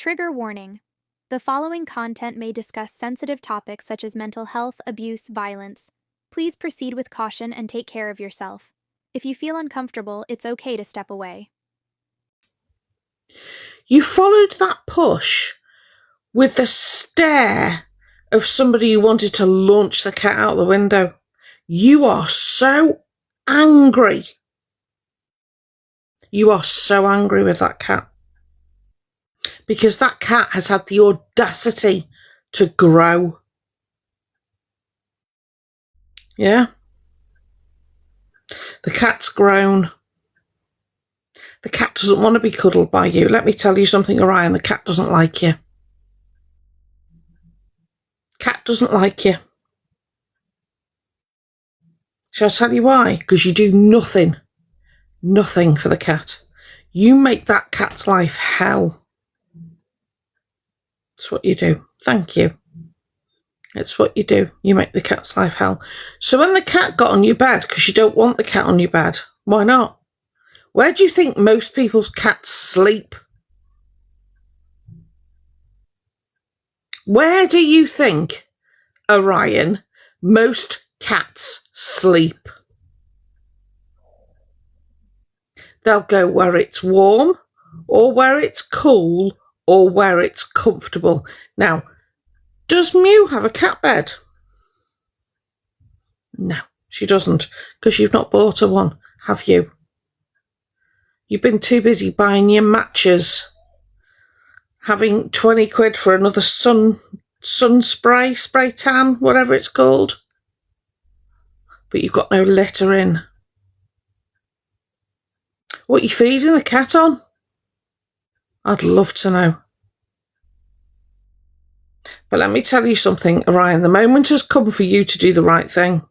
Trigger warning. The following content may discuss sensitive topics such as mental health, abuse, violence. Please proceed with caution and take care of yourself. If you feel uncomfortable, it's okay to step away. You followed that push with the stare of somebody who wanted to launch the cat out the window. You are so angry. You are so angry with that cat. Because that cat has had the audacity to grow. Yeah? The cat's grown. The cat doesn't want to be cuddled by you. Let me tell you something, Orion. The cat doesn't like you. Cat doesn't like you. Shall I tell you why? Because you do nothing. Nothing for the cat. You make that cat's life hell. That's what you do. Thank you. It's what you do. You make the cat's life hell. So when the cat got on your bed, because you don't want the cat on your bed, why not? Where do you think most people's cats sleep? Where do you think, Orion, most cats sleep? They'll go where it's warm, or where it's cool, or where it's comfortable. Now, does Mew have a cat bed? No, she doesn't, because you've not bought her one, have you? You've been too busy buying your matches, having 20 quid for another sun spray tan, whatever it's called. But you've got no litter in. What are you feeding the cat on? I'd love to know. But let me tell you something, Orion. The moment has come for you to do the right thing.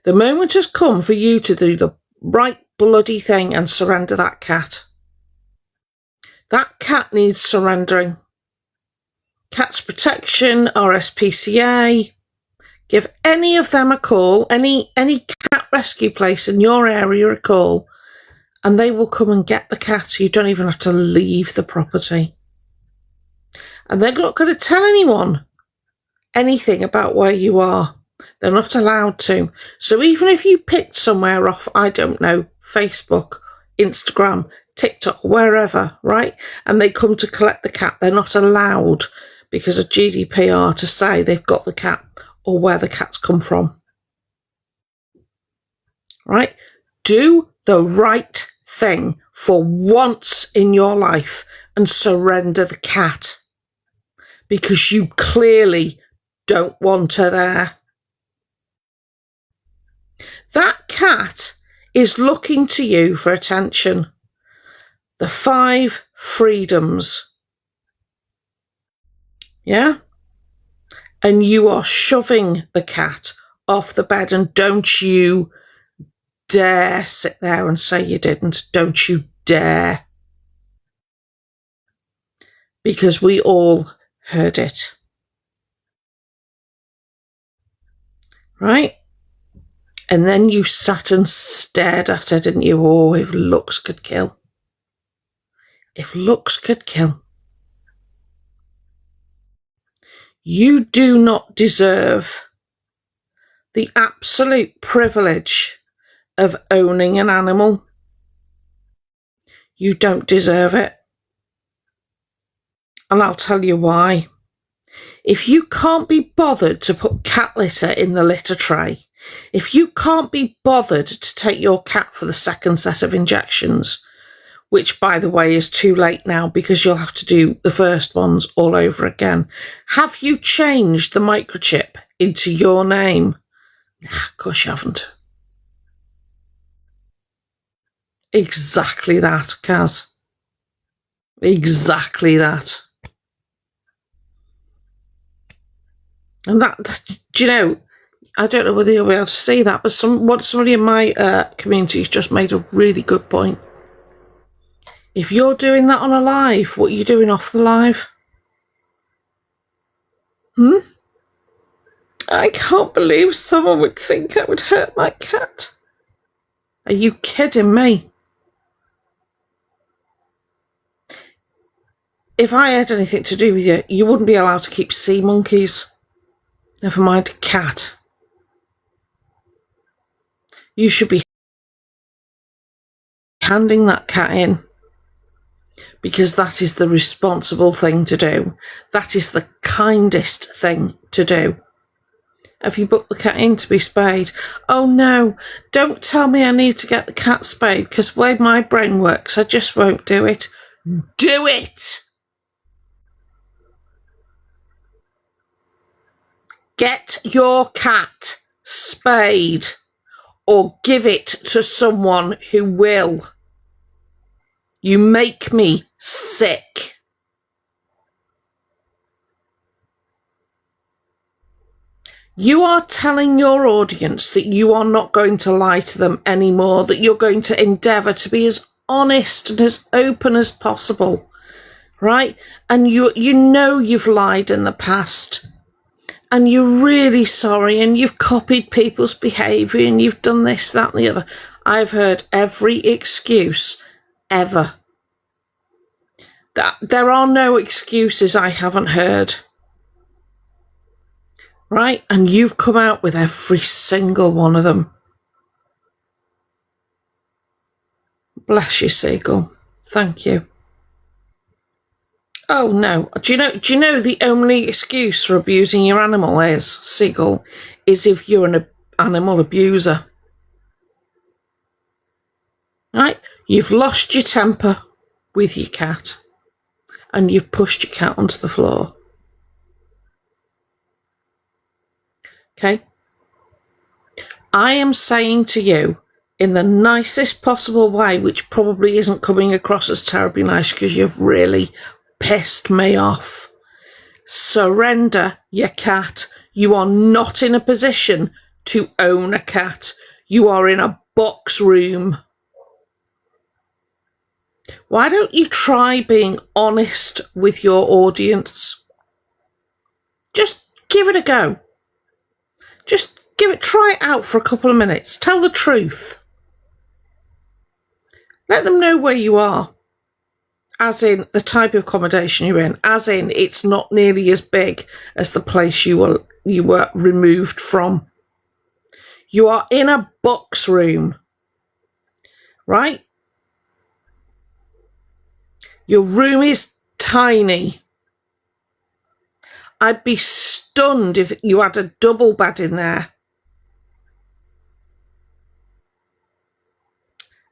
The moment has come for you to do the right bloody thing and surrender that cat. That cat needs surrendering. Cats Protection, RSPCA. Give any of them a call, any cat rescue place in your area a call, and they will come and get the cat. You don't even have to leave the property. And they're not going to tell anyone anything about where you are. They're not allowed to. So even if you picked somewhere off, I don't know, Facebook, Instagram, TikTok, wherever, right? And they come to collect the cat, they're not allowed because of GDPR to say they've got the cat or where the cat's come from. Right? Do the right thing for once in your life and surrender the cat, because you clearly don't want her there. That cat is looking to you for attention. The 5 freedoms. Yeah? And you are shoving the cat off the bed, and don't you dare sit there and say you didn't. Don't you dare. Because we all heard it. Right? And then you sat and stared at her, didn't you? Oh, if looks could kill. If looks could kill. You do not deserve the absolute privilege of owning an animal. You don't deserve it. And I'll tell you why. If you can't be bothered to put cat litter in the litter tray, if you can't be bothered to take your cat for the second set of injections, which, by the way, is too late now because you'll have to do the first ones all over again, have you changed the microchip into your name? Nah, of course you haven't. Exactly that, Kaz. Exactly that. And that, do you know, I don't know whether you'll be able to see that, but somebody in my community has just made a really good point. If you're doing that on a live, what are you doing off the live? I can't believe someone would think I would hurt my cat. Are you kidding me? if I had anything to do with you, you wouldn't be allowed to keep sea monkeys. Never mind a cat. You should be handing that cat in, because that is the responsible thing to do. That is the kindest thing to do. Have you booked the cat in to be spayed? Oh no, don't tell me I need to get the cat spayed, because the way my brain works, I just won't do it. Do it! Get your cat spayed, or give it to someone who will. You make me sick. You are telling your audience that you are not going to lie to them anymore, that you're going to endeavour to be as honest and as open as possible, right? And you know you've lied in the past, and you're really sorry, and you've copied people's behaviour, and you've done this, that and the other. I've heard every excuse ever. There are no excuses I haven't heard. Right? And you've come out with every single one of them. Bless you, Seagull. Thank you. Oh no. Do you know the only excuse for abusing your animal is, Seagull, is if you're an animal abuser. Right? You've lost your temper with your cat, and you've pushed your cat onto the floor. Okay? I am saying to you, in the nicest possible way, which probably isn't coming across as terribly nice because you've really pissed me off, surrender your cat. You are not in a position to own a cat. You are in a box room. Why don't you try being honest with your audience? Just give it a go. Just try it out for a couple of minutes. Tell the truth. Let them know where you are, as in the type of accommodation you're in, as in it's not nearly as big as the place you were removed from. You are in a box room, right? Your room is tiny. I'd be stunned if you had a double bed in there.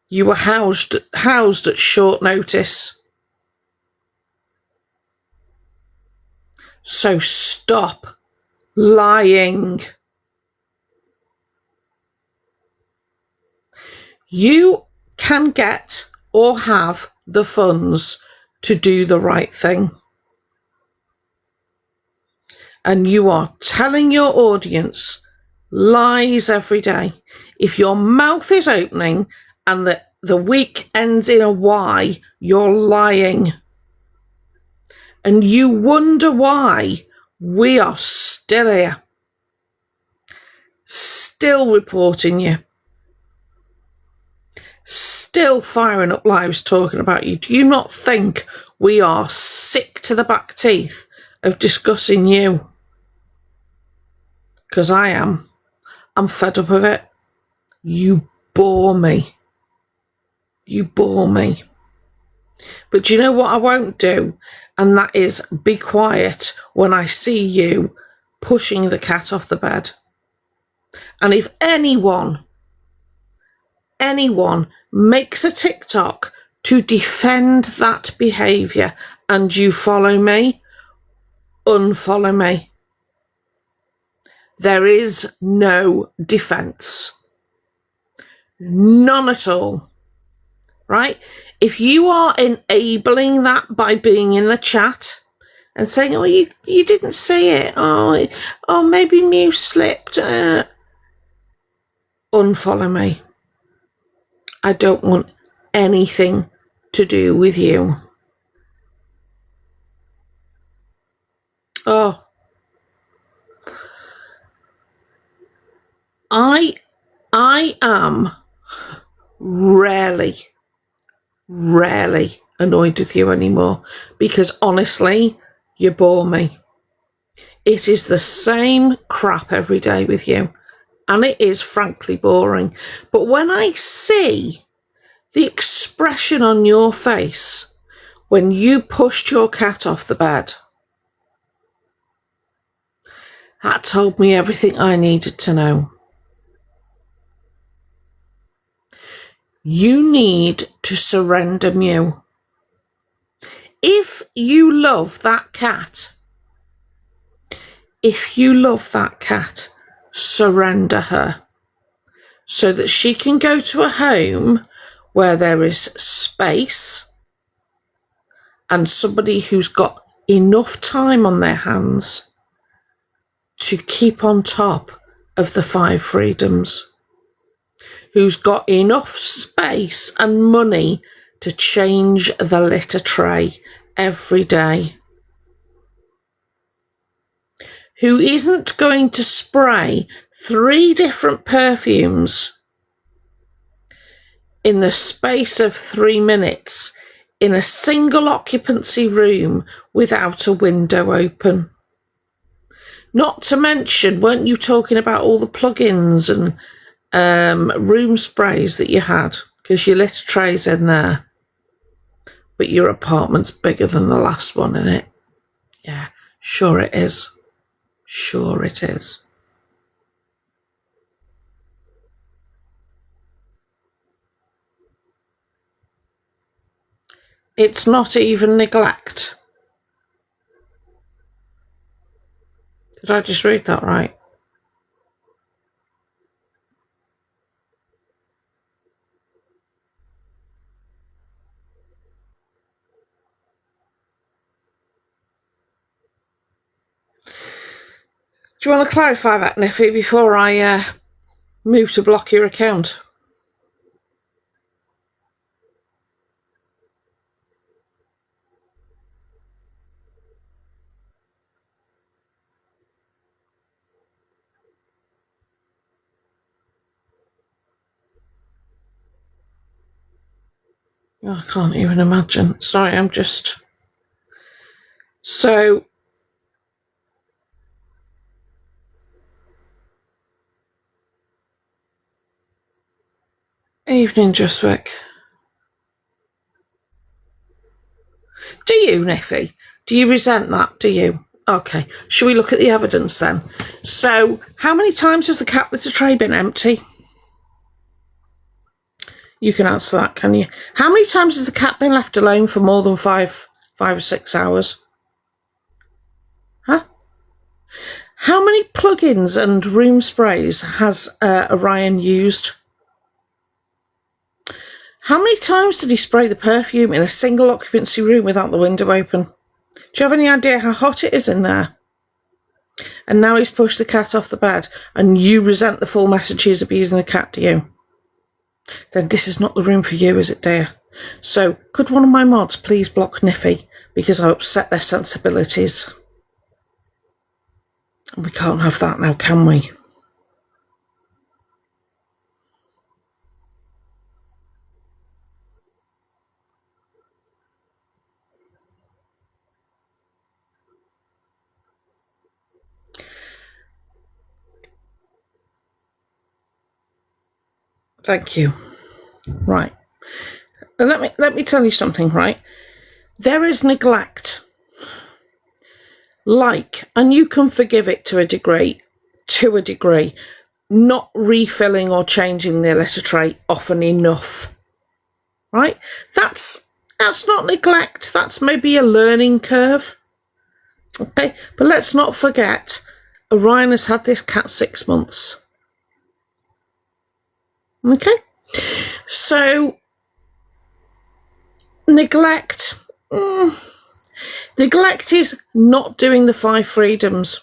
You were housed at short notice. So stop lying. You can get or have the funds to do the right thing. And you are telling your audience lies every day. If your mouth is opening and the week ends in a Y, you're lying. And you wonder why we are still here, still reporting you, still firing up lives talking about you. Do you not think we are sick to the back teeth of discussing you? Because I am. I'm fed up of it. You bore me. You bore me. But do you know what I won't do? And that is be quiet when I see you pushing the cat off the bed. And if anyone makes a TikTok to defend that behaviour and you follow me, unfollow me. There is no defence. None at all. Right? If you are enabling that by being in the chat and saying, oh, you didn't see it. Oh, maybe Mew slipped. Unfollow me. I don't want anything to do with you. Oh. I am rarely annoyed with you anymore, because honestly, you bore me. It is the same crap every day with you, and it is frankly boring. But when I see the expression on your face when you pushed your cat off the bed, that told me everything I needed to know. You need to surrender Mew. If you love that cat, surrender her so that she can go to a home where there is space and somebody who's got enough time on their hands to keep on top of the 5 freedoms, who's got enough space and money to change the litter tray every day, who isn't going to spray 3 different perfumes in the space of 3 minutes in a single occupancy room without a window open. Not to mention, weren't you talking about all the plugins and room sprays that you had? Because your litter tray's in there. But your apartment's bigger than the last one, isn't it? Yeah, sure it is. Sure it is. It's not even neglect. Did I just read that right? Do you want to clarify that, Niffy, before I move to block your account? Oh, I can't even imagine. Sorry, I'm just... So... Evening, Justwick. Do you, Niffy? Do you resent that? Do you? Okay. Shall we look at the evidence then? So, how many times has the cat litter tray been empty? You can answer that, can you? How many times has the cat been left alone for more than five or 6 hours? Huh? How many plugins and room sprays has Orion used? How many times did he spray the perfume in a single occupancy room without the window open? Do you have any idea how hot it is in there? And now he's pushed the cat off the bed, and you resent the full message he's abusing the cat, do you? Then this is not the room for you, is it, dear? So, could one of my mods please block Niffy, because I upset their sensibilities? And we can't have that now, can we? Thank you. Right. And let me tell you something, right? There is neglect. And you can forgive it to a degree, not refilling or changing the litter tray often enough. Right? That's not neglect. That's maybe a learning curve. Okay? But let's not forget, Orion has had this cat 6 months. Okay? So, neglect. Neglect is not doing the 5 freedoms.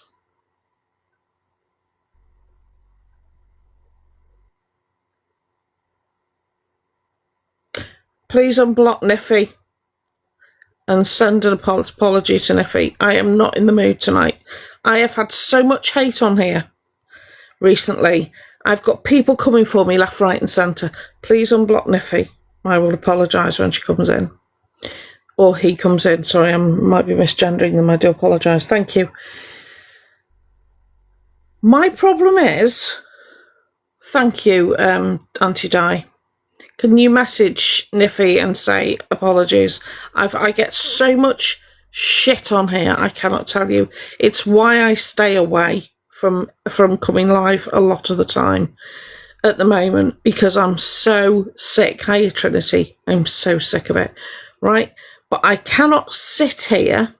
Please unblock Niffy and send an apology to Niffy. I am not in the mood tonight. I have had so much hate on here recently. I've got people coming for me left, right and centre. Please unblock Niffy. I will apologise when she comes in. or he comes in. Sorry, I might be misgendering them. I do apologise. Thank you. My problem is, thank you, Auntie Di. Can you message Niffy and say apologies? I get so much shit on here, I cannot tell you. It's why I stay away from coming live a lot of the time at the moment, because I'm so sick. Hiya, Trinity. I'm so sick of it, right? But I cannot sit here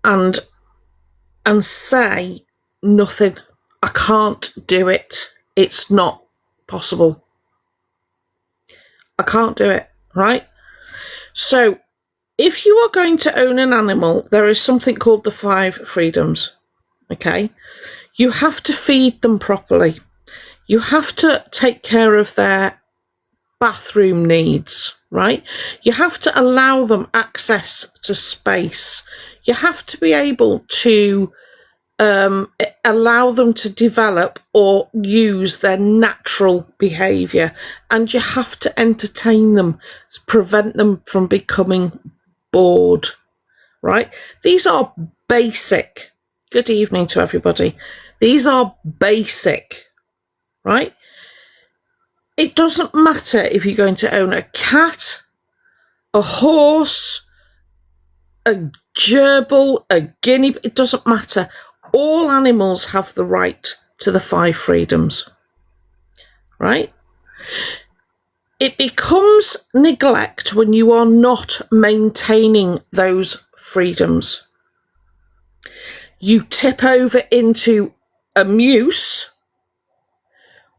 and say nothing. I can't do it. It's not possible. I can't do it, right? So if you are going to own an animal, there is something called the 5 freedoms, okay? You have to feed them properly. You have to take care of their bathroom needs, right? You have to allow them access to space. You have to be able to allow them to develop or use their natural behaviour, and you have to entertain them, prevent them from becoming bored, right? These are basic. Good evening to everybody. These are basic, right? It doesn't matter if you're going to own a cat, a horse, a gerbil, a guinea, it doesn't matter. All animals have the right to the 5 freedoms, right? It becomes neglect when you are not maintaining those freedoms. You tip over into abuse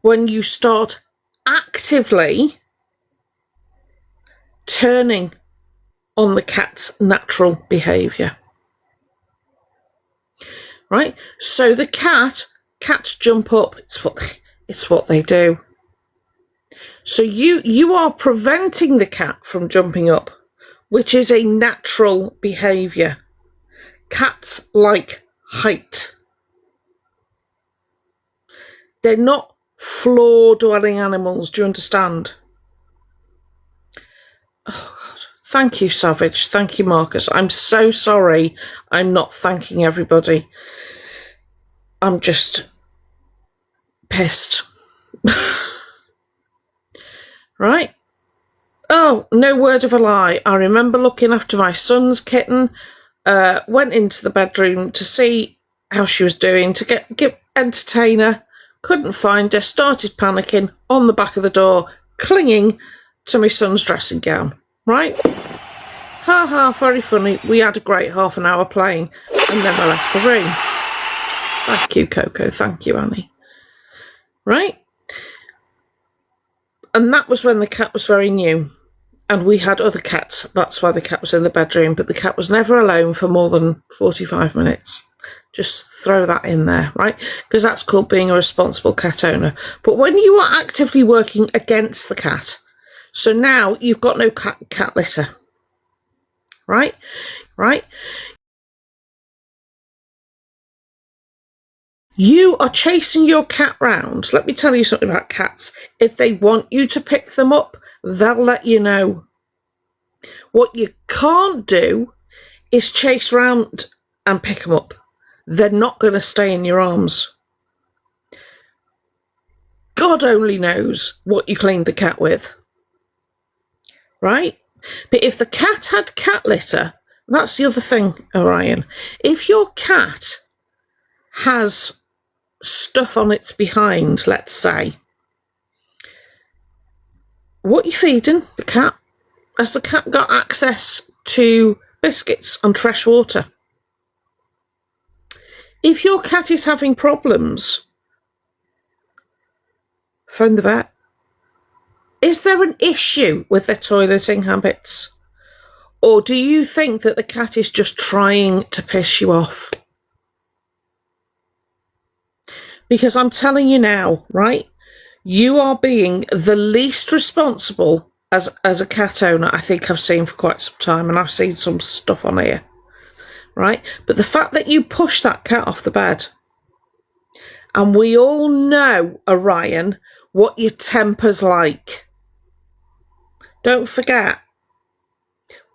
when you start actively turning on the cat's natural behaviour. Right? So the cats jump up. It's what they do. So you are preventing the cat from jumping up, which is a natural behaviour. Cats like height. They're not floor-dwelling animals. Do you understand? Oh, God. Thank you, Savage. Thank you, Marcus. I'm so sorry I'm not thanking everybody. I'm just pissed. Right? Oh, no word of a lie. I remember looking after my son's kitten, went into the bedroom to see how she was doing, to get entertain her. Couldn't find her, started panicking on the back of the door, clinging to my son's dressing gown. Right? Ha ha, very funny. We had a great half an hour playing, and then I left the room. Thank you, Coco. Thank you, Annie. Right? And that was when the cat was very new. And we had other cats. That's why the cat was in the bedroom. But the cat was never alone for more than 45 minutes. Just throw that in there, right? Because that's called being a responsible cat owner. But when you are actively working against the cat, so now you've got no cat litter, right? Right? You are chasing your cat round. Let me tell you something about cats. If they want you to pick them up, they'll let you know. What you can't do is chase round and pick them up. They're not going to stay in your arms. God only knows what you cleaned the cat with. Right? But if the cat had cat litter, that's the other thing, Orion. If your cat has stuff on its behind, let's say, what are you feeding the cat? Has the cat got access to biscuits and fresh water? If your cat is having problems, phone the vet. Is there an issue with their toileting habits? Or do you think that the cat is just trying to piss you off? Because I'm telling you now, right? You are being the least responsible as a cat owner I think I've seen for quite some time, and I've seen some stuff on here, right? But the fact that you push that cat off the bed, and we all know, Orion, what your temper's like. Don't forget,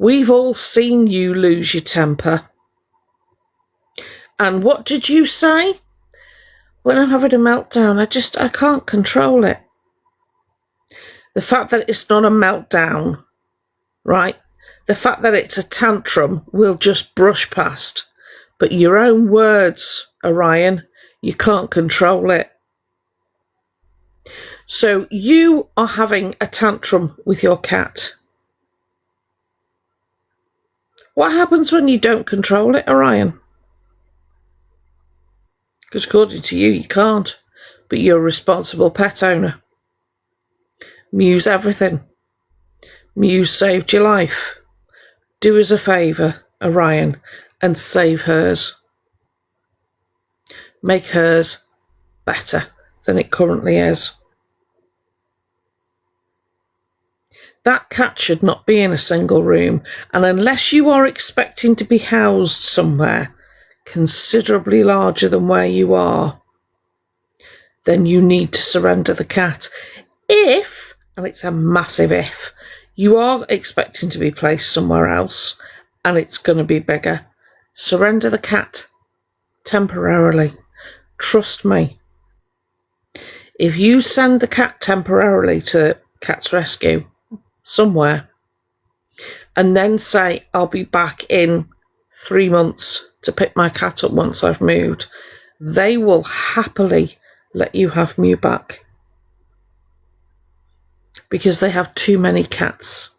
We've all seen you lose your temper. And what did you say? When I'm having a meltdown, I can't control it. The fact that it's not a meltdown, right? The fact that it's a tantrum we'll just brush past. But your own words, Orion, you can't control it. So you are having a tantrum with your cat. What happens when you don't control it, Orion? Because according to you, you can't. But you're a responsible pet owner. Mew's everything. Mew saved your life. Do us a favour, Orion, and save hers. Make hers better than it currently is. That cat should not be in a single room, and unless you are expecting to be housed somewhere considerably larger than where you are, then you need to surrender the cat. If, and it's a massive if, you are expecting to be placed somewhere else and it's going to be bigger, surrender the cat temporarily. Trust me. If you send the cat temporarily to Cat's Rescue somewhere and then say, I'll be back in 3 months to pick my cat up once I've moved, they will happily let you have Mew back. Because they have too many cats.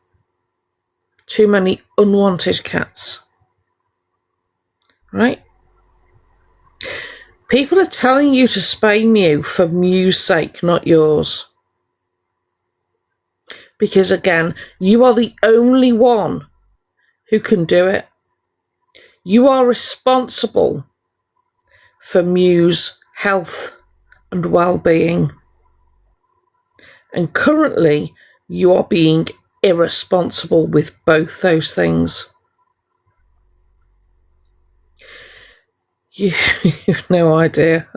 Too many unwanted cats. Right? People are telling you to spay Mew for Mew's sake, not yours. Because again, you are the only one who can do it. You are responsible for Mew's health and well-being. And currently, you are being irresponsible with both those things. You've no idea.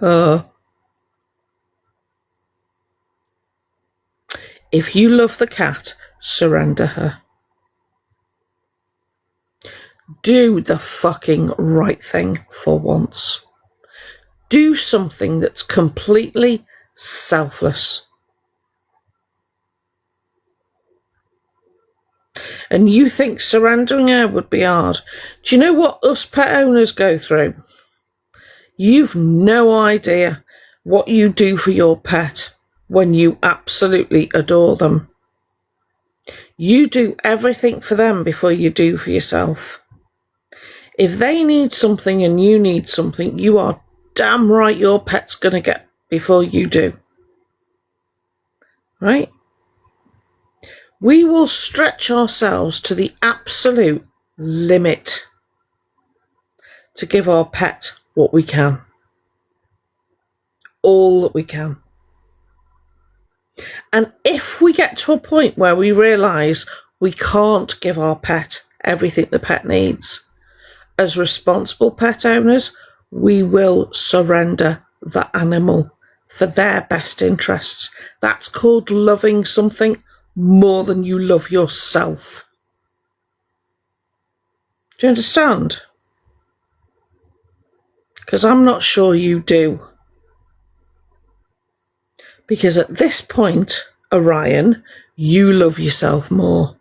If you love the cat, surrender her. Do the fucking right thing for once. Do something that's completely selfless. And you think surrendering her would be hard. Do you know what us pet owners go through? You've no idea what you do for your pet when you absolutely adore them. You do everything for them before you do for yourself. If they need something and you need something, you are damn right your pet's going to get before you do. Right? We will stretch ourselves to the absolute limit to give our pet what we can. All that we can. And if we get to a point where we realise we can't give our pet everything the pet needs, as responsible pet owners, we will surrender the animal for their best interests. That's called loving something more than you love yourself. Do you understand? Because I'm not sure you do. Because at this point, Orion, you love yourself more.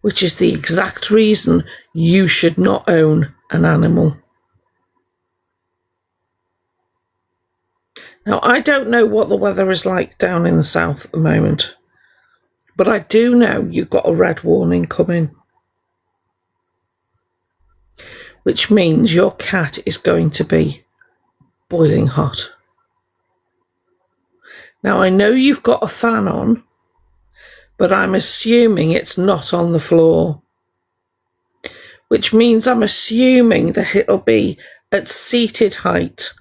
Which is the exact reason you should not own an animal. Now, I don't know what the weather is like down in the south at the moment, but I do know you've got a red warning coming, which means your cat is going to be boiling hot. Now, I know you've got a fan on, but I'm assuming it's not on the floor, which means I'm assuming that it'll be at seated height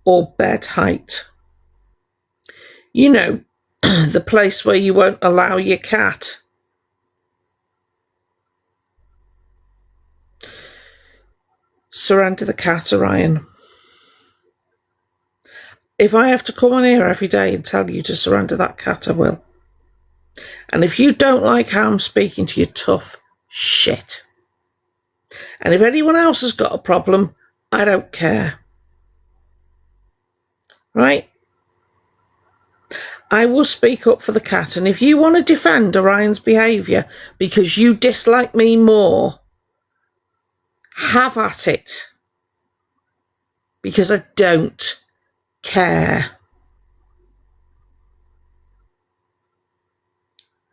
or bed height. You know, the place where you won't allow your cat. Surrender the cat, Orion. If I have to come on here every day and tell you to surrender that cat, I will. And if you don't like how I'm speaking to you, tough shit. And if anyone else has got a problem, I don't care. Right? I will speak up for the cat. And if you want to defend Orion's behaviour because you dislike me more, have at it. Because I don't care.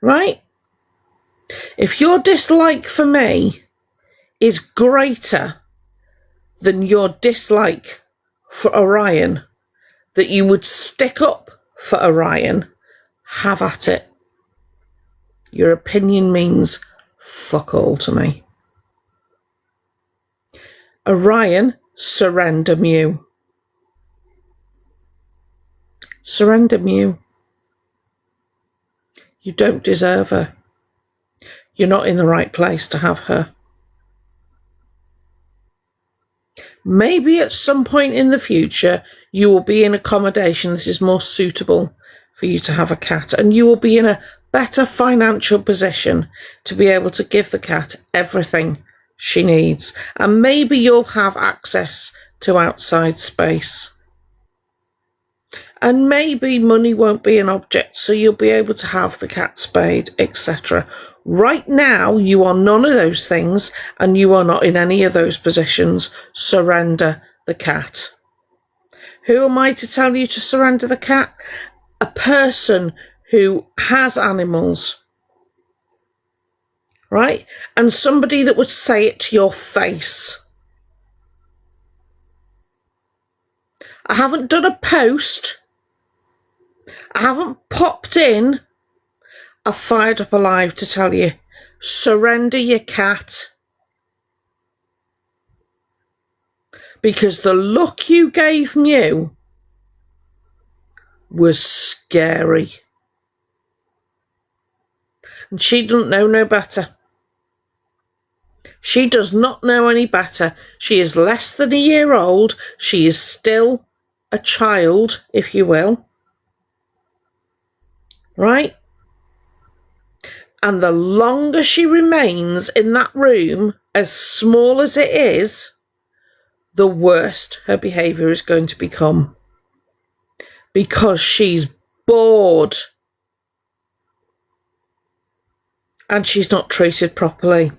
Right? If your dislike for me is greater than your dislike for Orion, that you would stick up for Orion, have at it. Your opinion means fuck all to me. Orion, surrender Mew. Surrender Mew. You don't deserve her. You're not in the right place to have her. Maybe at some point in the future, you will be in accommodation that is more suitable for you to have a cat, and you will be in a better financial position to be able to give the cat everything she needs. And maybe you'll have access to outside space. And maybe money won't be an object, so you'll be able to have the cat spayed, etc. Right now, you are none of those things, and you are not in any of those positions. Surrender the cat. Who am I to tell you to surrender the cat? A person who has animals, right? And somebody that would say it to your face. I haven't done a post. I haven't popped in. I've fired up a live to tell you, surrender your cat. Because the look you gave Mew was scary. And she doesn't know no better. She does not know any better. She is less than a year old. She is still a child, if you will. Right? And the longer she remains in that room, as small as it is, the worst her behaviour is going to become. Because she's bored. And she's not treated properly.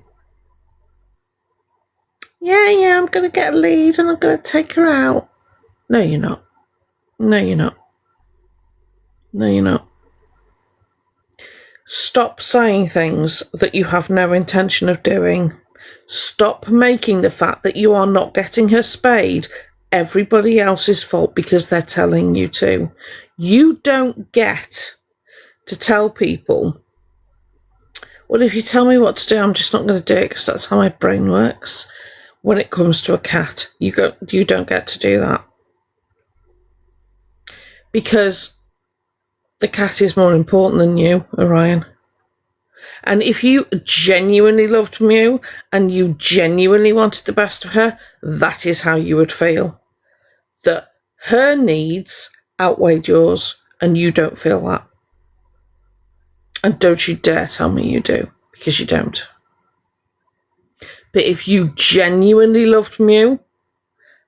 Yeah, I'm going to get a lead and I'm going to take her out. No, you're not. No, you're not. No, you're not. Stop saying things that you have no intention of doing. Stop making the fact that you are not getting her spayed everybody else's fault because they're telling you to. You don't get to tell people, well, if you tell me what to do, I'm just not going to do it because that's how my brain works. When it comes to a cat, you don't get to do that. Because the cat is more important than you, Orion. And if you genuinely loved Mew and you genuinely wanted the best of her, that is how you would feel. That her needs outweighed yours and you don't feel that. And don't you dare tell me you do, because you don't. But if you genuinely loved Mew,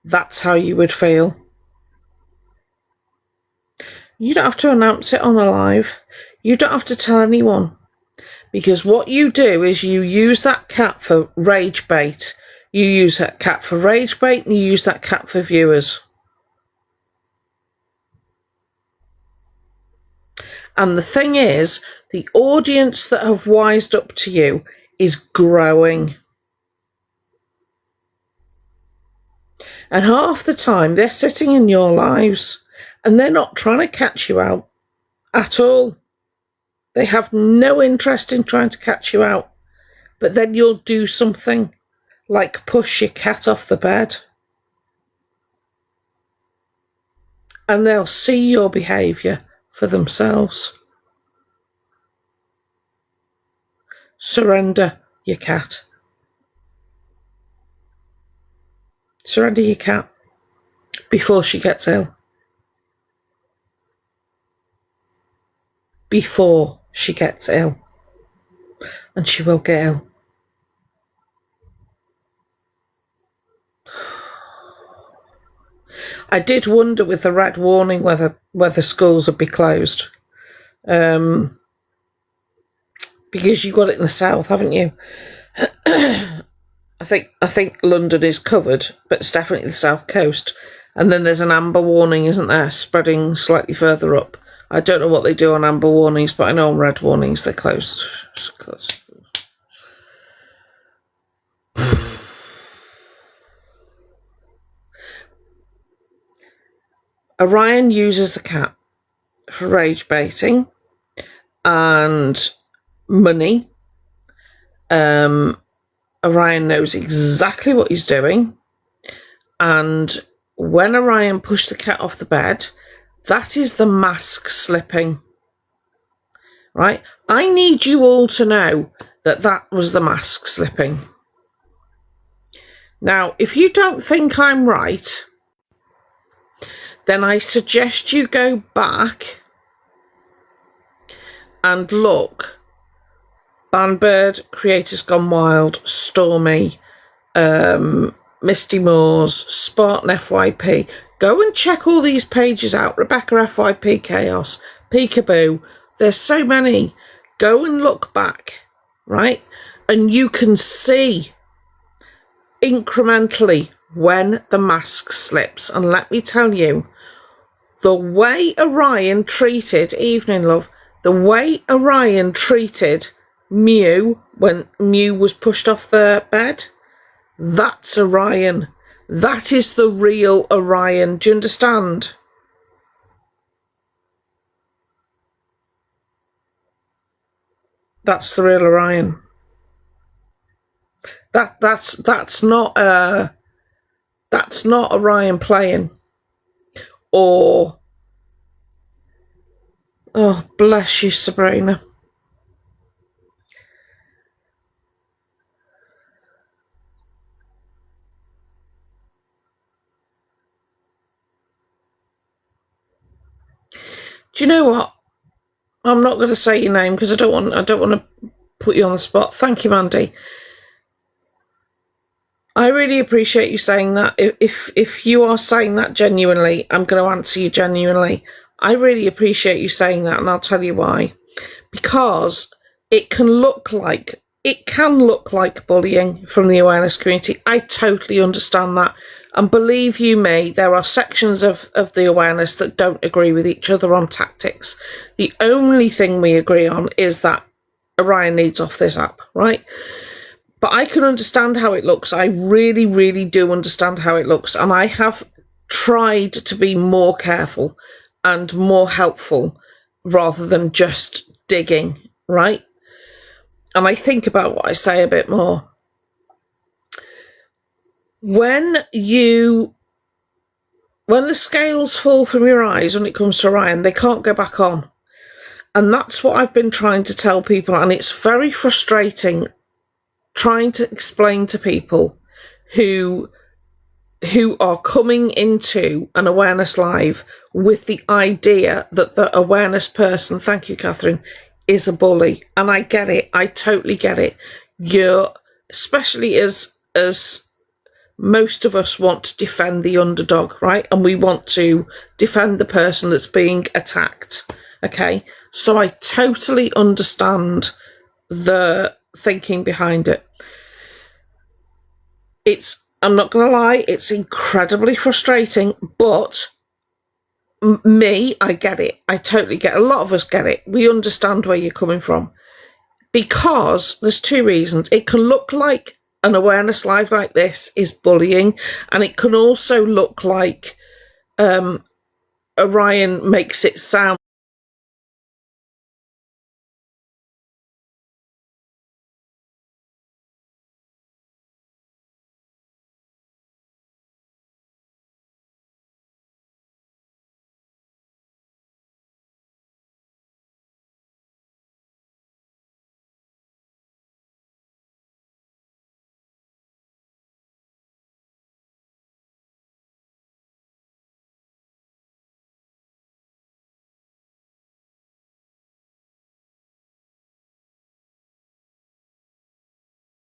that's how you would feel. You don't have to announce it on a live. You don't have to tell anyone. Because what you do is you use that cat for rage bait. You use that cat for rage bait and you use that cat for viewers. And the thing is, the audience that have wised up to you is growing. And half the time they're sitting in your lives and they're not trying to catch you out at all. They have no interest in trying to catch you out. But then you'll do something like push your cat off the bed. And they'll see your behaviour for themselves. Surrender your cat. Surrender your cat before she gets ill. Before she gets ill. And she will get ill. I did wonder with the red warning whether schools would be closed. Because you've got it in the south, haven't you? I think London is covered, but it's definitely the south coast. And then there's an amber warning, isn't there, spreading slightly further up. I don't know what they do on amber warnings, but I know on red warnings they're closed. Orion uses the cat for rage baiting and money. Orion knows exactly what he's doing. And when Orion pushed the cat off the bed, that is the mask slipping. Right? I need you all to know that that was the mask slipping. Now, if you don't think I'm right, then I suggest you go back and look. Banbird, Creators Gone Wild, Stormy, Misty Moores, Spartan FYP. Go and check all these pages out. Rebecca FYP Chaos, Peekaboo. There's so many. Go and look back, right? And you can see incrementally when the mask slips. And let me tell you, the way Orion treated, evening love, the way Orion treated Mew when Mew was pushed off the bed, that's Orion. That is the real Orion. Do you understand? That's the real Orion. That's not Orion playing. Or, oh, bless you, Sabrina. Do you know what? I'm not going to say your name because I don't want to put you on the spot. Thank you, Mandy. I really appreciate you saying that. If you are saying that genuinely, I'm going to answer you genuinely. I really appreciate you saying that, and I'll tell you why. Because it can look like bullying from the awareness community. I totally understand that. And believe you me, there are sections of the awareness that don't agree with each other on tactics. The only thing we agree on is that Orion needs off this app, right? But I can understand how it looks. I really, really do understand how it looks. And I have tried to be more careful and more helpful rather than just digging, right? And I think about what I say a bit more. When the scales fall from your eyes when it comes to Orion, they can't go back on. And that's what I've been trying to tell people. And it's very frustrating trying to explain to people who are coming into an awareness live with the idea that the awareness person, thank you, Catherine, is a bully. And I get it. I totally get it. You're, especially as most of us want to defend the underdog, right? And we want to defend the person that's being attacked. Okay. So I totally understand the thinking behind it. I'm not going to lie, it's incredibly frustrating, but I get it. I totally get it. A lot of us get it. We understand where you're coming from. Because there's two reasons. It can look like an awareness live like this is bullying, and it can also look like Orion makes it sound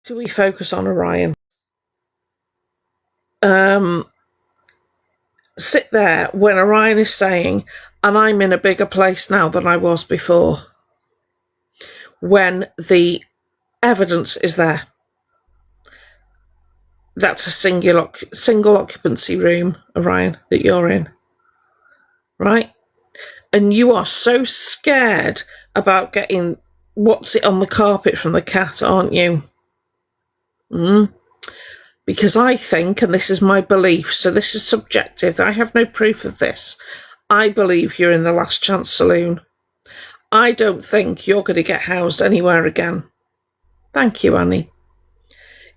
do we focus on Orion? Sit there when Orion is saying, and I'm in a bigger place now than I was before, when the evidence is there. That's a single occupancy room, Orion, that you're in, right? And you are so scared about getting what's it on the carpet from the cat, aren't you? Because I think, and this is my belief, so this is subjective, I have no proof of this, I believe you're in the Last Chance Saloon. I don't think you're going to get housed anywhere again. Thank you, Annie.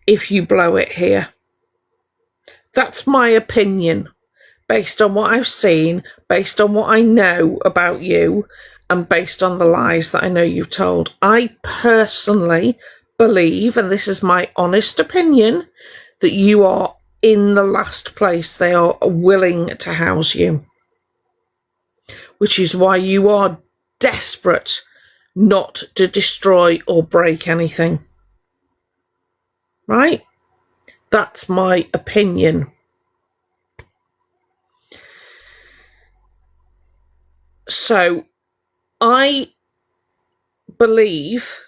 If you blow it here. That's my opinion, based on what I've seen, based on what I know about you, and based on the lies that I know you've told. I personally believe, and this is my honest opinion, that you are in the last place they are willing to house you. Which is why you are desperate not to destroy or break anything. Right? That's my opinion. So, I believe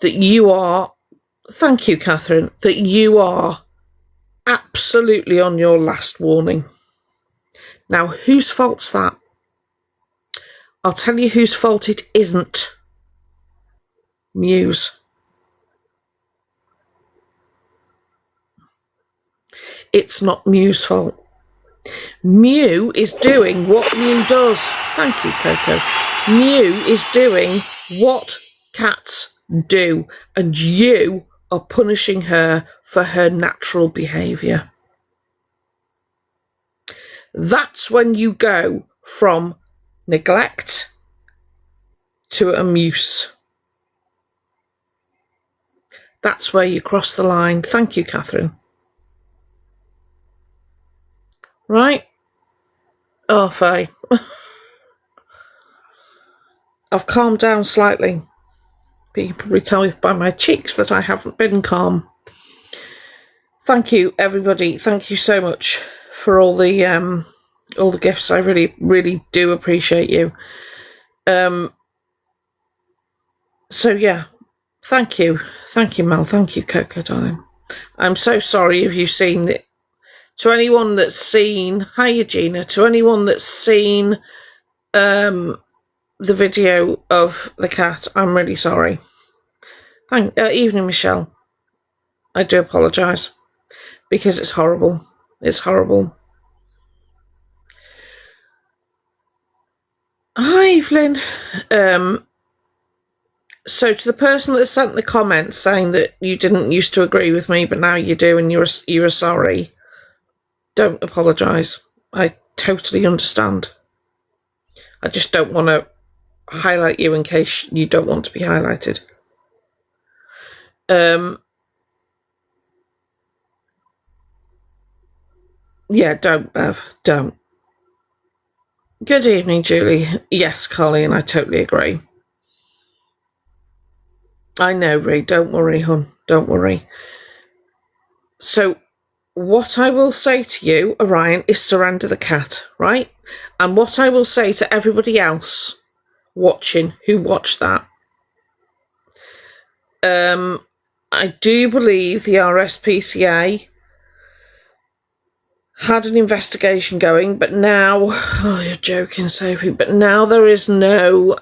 that you are, thank you, Catherine, that you are absolutely on your last warning. Now, whose fault's that? I'll tell you whose fault it isn't. Mew's. It's not Mew's fault. Mew is doing what Mew does. Thank you, Coco. Mew is doing what cats do, and you are punishing her for her natural behaviour. That's when you go from neglect to abuse. That's where you cross the line. Thank you, Catherine. Right? Oh, Faye. I've calmed down slightly. But you can probably tell by my cheeks that I haven't been calm. Thank you, everybody. Thank you so much for all the gifts. I really, really do appreciate you. So yeah, thank you, Mel. Thank you, Coco, darling. I'm so sorry if you've seen it. To anyone that's seen, hi Eugenia. To anyone that's seen the video of the cat, I'm really sorry. Evening, Michelle. I do apologise because it's horrible. It's horrible. Hi, Evelyn. So to the person that sent the comment saying that you didn't used to agree with me, but now you do, and you're sorry, don't apologise. I totally understand. I just don't want to highlight you in case you don't want to be highlighted. Yeah, don't, Bev. Don't. Good evening, Julie. Yes, Colleen, I totally agree. I know, Ree. Don't worry, hon. Don't worry. So, what I will say to you, Orion, is surrender the cat, right? And what I will say to everybody else watching who watched that, I do believe the RSPCA had an investigation going, but now, oh, you're joking, Sophie, but now there is no,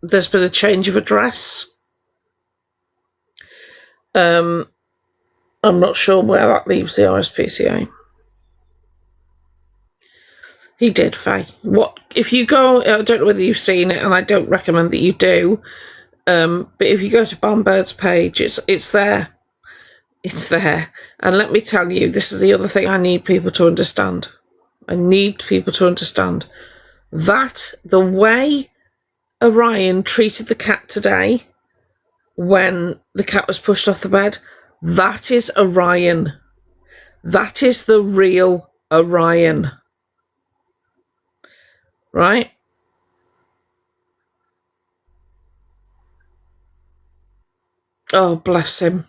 there's been a change of address. I'm not sure where that leaves the RSPCA. He did, Faye. What if you go? I don't know whether you've seen it, and I don't recommend that you do. But if you go to Bombird's page, it's there. It's there. And let me tell you, this is the other thing I need people to understand. I need people to understand that the way Orion treated the cat today, when the cat was pushed off the bed, that is Orion. That is the real Orion. Right? Oh, bless him.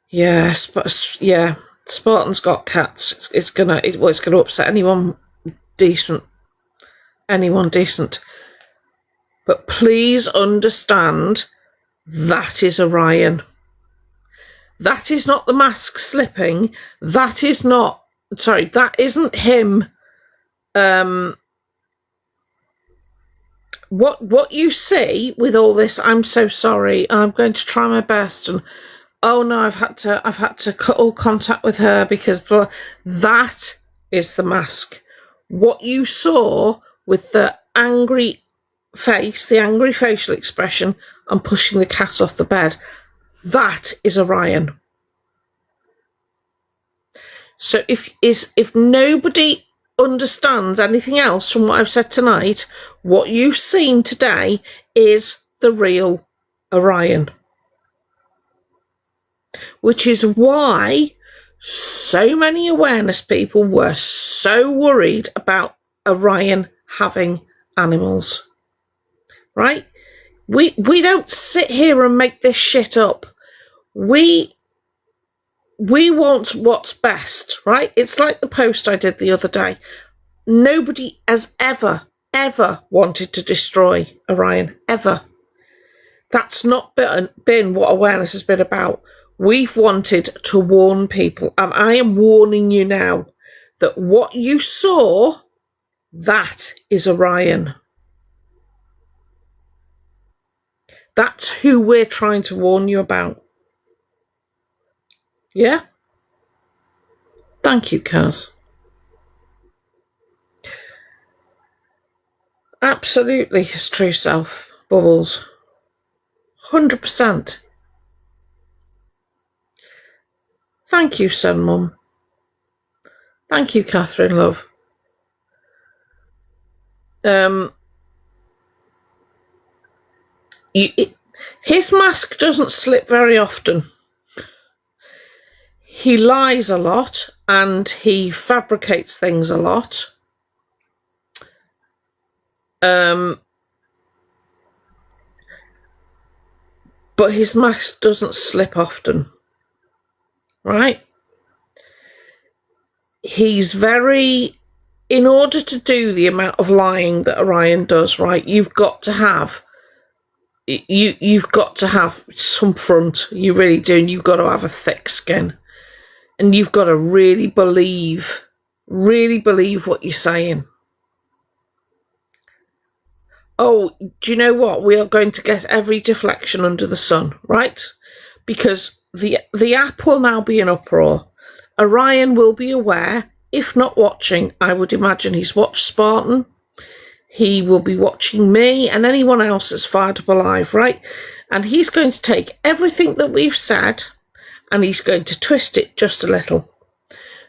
Yeah, yeah. Spartan's got cats. It's gonna upset anyone decent. But please understand, that is Orion. That is not the mask slipping. That isn't him. What you see with all this, I'm so sorry, I'm going to try my best, and oh no, I've had to cut all contact with her because that is the mask. What you saw with the angry face, the angry facial expression, and pushing the cat off the bed, that is Orion. So if nobody understands anything else from what I've said tonight, what you've seen today is the real Orion. Which is why so many awareness people were so worried about Orion having animals. Right? We don't sit here and make this shit up. We want what's best, right? It's like the post I did the other day. Nobody has ever wanted to destroy Orion, ever. That's not been what awareness has been about. We've wanted to warn people, and I am warning you now that what you saw, that is Orion. That's who we're trying to warn you about. Yeah? Thank you, Kaz. Absolutely his true self, Bubbles. 100%. Thank you, son, Mum. Thank you, Catherine, love. His mask doesn't slip very often. He lies a lot and he fabricates things a lot. But his mask doesn't slip often. Right? He's in order to do the amount of lying that Orion does, right, you've got to have some front. You really do. And you've got to have a thick skin. And you've got to really believe what you're saying. Oh, do you know what? We are going to get every deflection under the sun, right? Because the app will now be in uproar. Orion will be aware, if not watching. I would imagine he's watched Spartan. He will be watching me and anyone else that's fired up alive, right? And he's going to take everything that we've said and he's going to twist it just a little.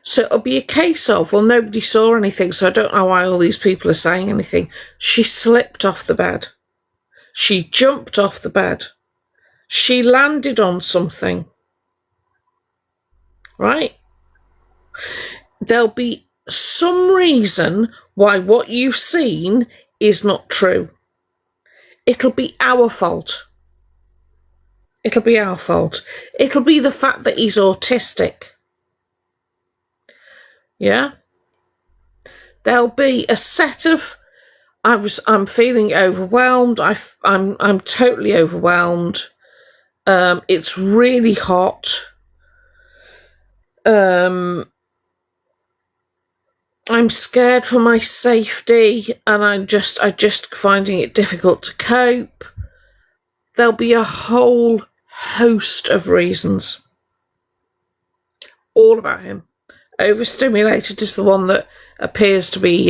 So it'll be a case of, well, nobody saw anything, so I don't know why all these people are saying anything. She slipped off the bed. She jumped off the bed. She landed on something. Right? There'll be some reason why what you've seen is not true. It'll be our fault. It'll be our fault. It'll be the fact that he's autistic. Yeah? There'll be a set of, I'm feeling overwhelmed. I'm totally overwhelmed. It's really hot. I'm scared for my safety and I'm just finding it difficult to cope. There'll be a whole host of reasons. All about him. Overstimulated is the one that appears to be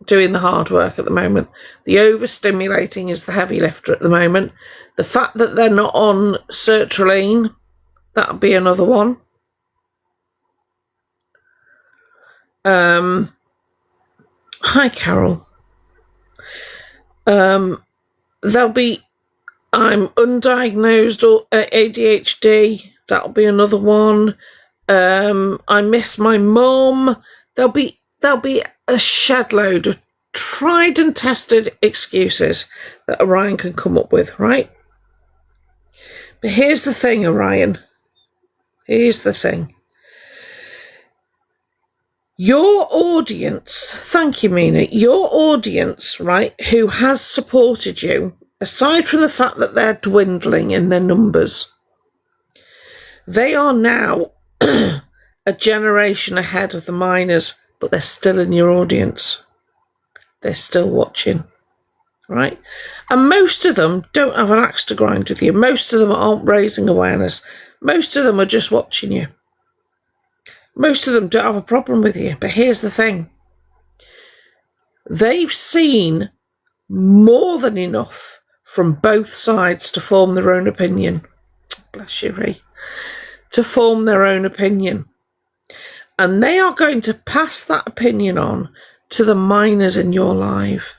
doing the hard work at the moment. The overstimulating is the heavy lifter at the moment. The fact that they're not on sertraline, that'll be another one. Hi, Carol. There'll be, I'm undiagnosed or ADHD. That'll be another one. I miss my mum. There'll be a shed load of tried and tested excuses that Orion can come up with, right? But here's the thing, Orion. Here's the thing. Your audience, thank you, Mina, your audience, right, who has supported you, aside from the fact that they're dwindling in their numbers, they are now a generation ahead of the minors, but they're still in your audience. They're still watching, right? And most of them don't have an axe to grind with you. Most of them aren't raising awareness. Most of them are just watching you. Most of them don't have a problem with you. But here's the thing. They've seen more than enough from both sides to form their own opinion. Bless you, Ree. To form their own opinion. And they are going to pass that opinion on to the minors in your life.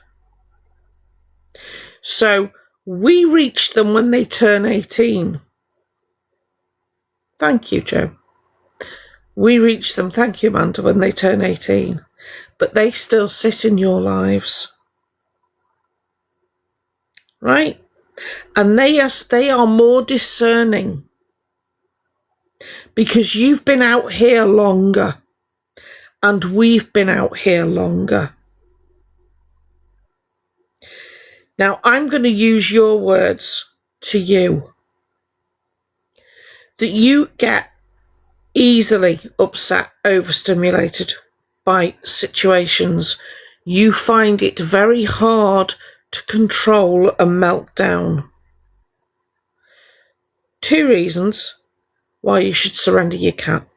So we reach them when they turn 18. Thank you, Joe. We reach them, thank you, Amanda, when they turn 18. But they still sit in your lives. Right? And they are more discerning. Because you've been out here longer. And we've been out here longer. Now, I'm going to use your words to you. That you get easily upset, overstimulated by situations. You find it very hard to control a meltdown. 2 reasons why you should surrender your cat.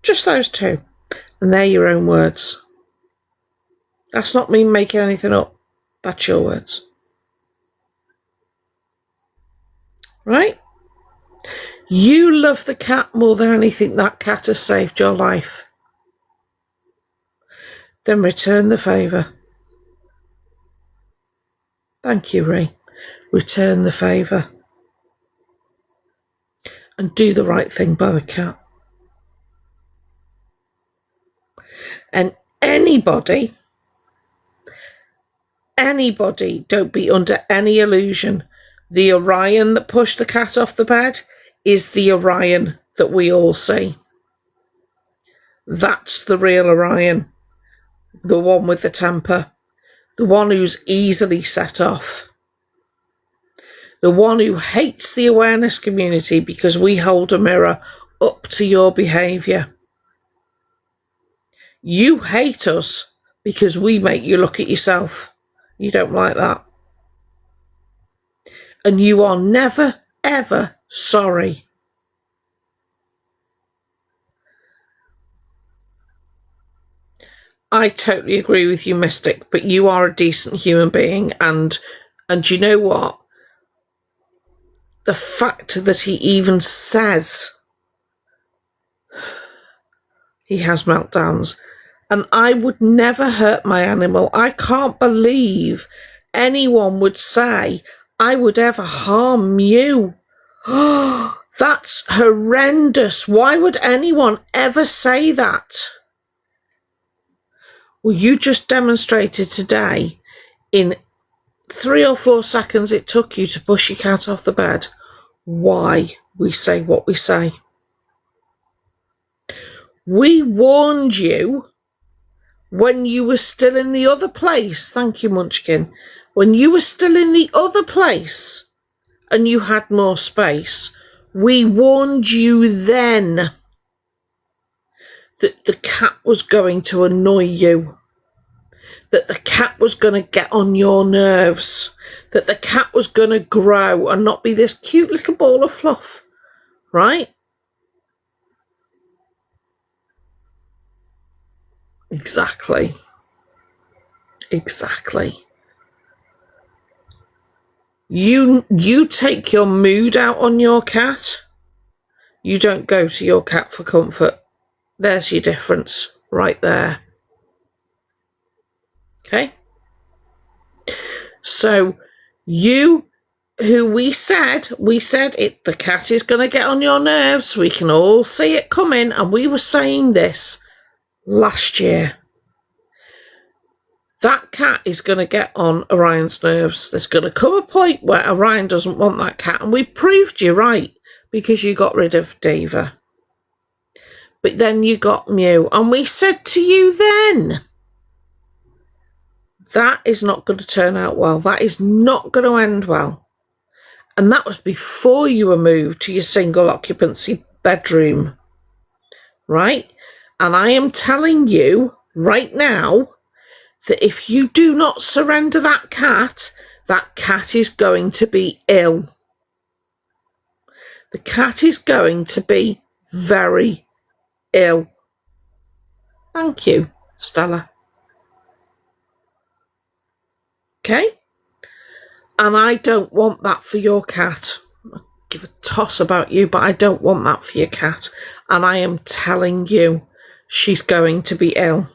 Just those 2. And they're your own words. That's not me making anything up. That's your words. Right? You love the cat more than anything. That cat has saved your life. Then return the favour. Thank you, Ree. Return the favour. And do the right thing by the cat. And anybody, don't be under any illusion. The Orion that pushed the cat off the bed is the Orion that we all see. That's the real Orion. The one with the temper. The one who's easily set off. The one who hates the awareness community because we hold a mirror up to your behaviour. You hate us because we make you look at yourself. You don't like that. And you are never, ever sorry. I totally agree with you, Mystic, but you are a decent human being. And you know what? The fact that he even says he has meltdowns, and I would never hurt my animal. I can't believe anyone would say I would ever harm you. That's horrendous. Why would anyone ever say that? Well, you just demonstrated today in 3 or 4 seconds it took you to push your cat off the bed why we say what we say. We warned you when you were still in the other place. Thank you, Munchkin. When you were still in the other place and you had more space, we warned you then that the cat was going to annoy you, that the cat was going to get on your nerves, that the cat was going to grow and not be this cute little ball of fluff, right? Exactly. You take your mood out on your cat. You don't go to your cat for comfort. There's your difference right there. Okay? So you, who we said it, the cat is going to get on your nerves. We can all see it coming. And we were saying this last year. that cat is going to get on Orion's nerves. There's going to come a point where Orion doesn't want that cat, and we proved you right because you got rid of Diva. But then you got Mew, and we said to you then, that is not going to turn out well. That is not going to end well. And that was before you were moved to your single occupancy bedroom, right? And I am telling you right now that if you do not surrender that cat is going to be ill. The cat is going to be very ill. Thank you, Stella. Okay? And I don't want that for your cat. I'll give a toss about you, but I don't want that for your cat. And I am telling you, she's going to be ill.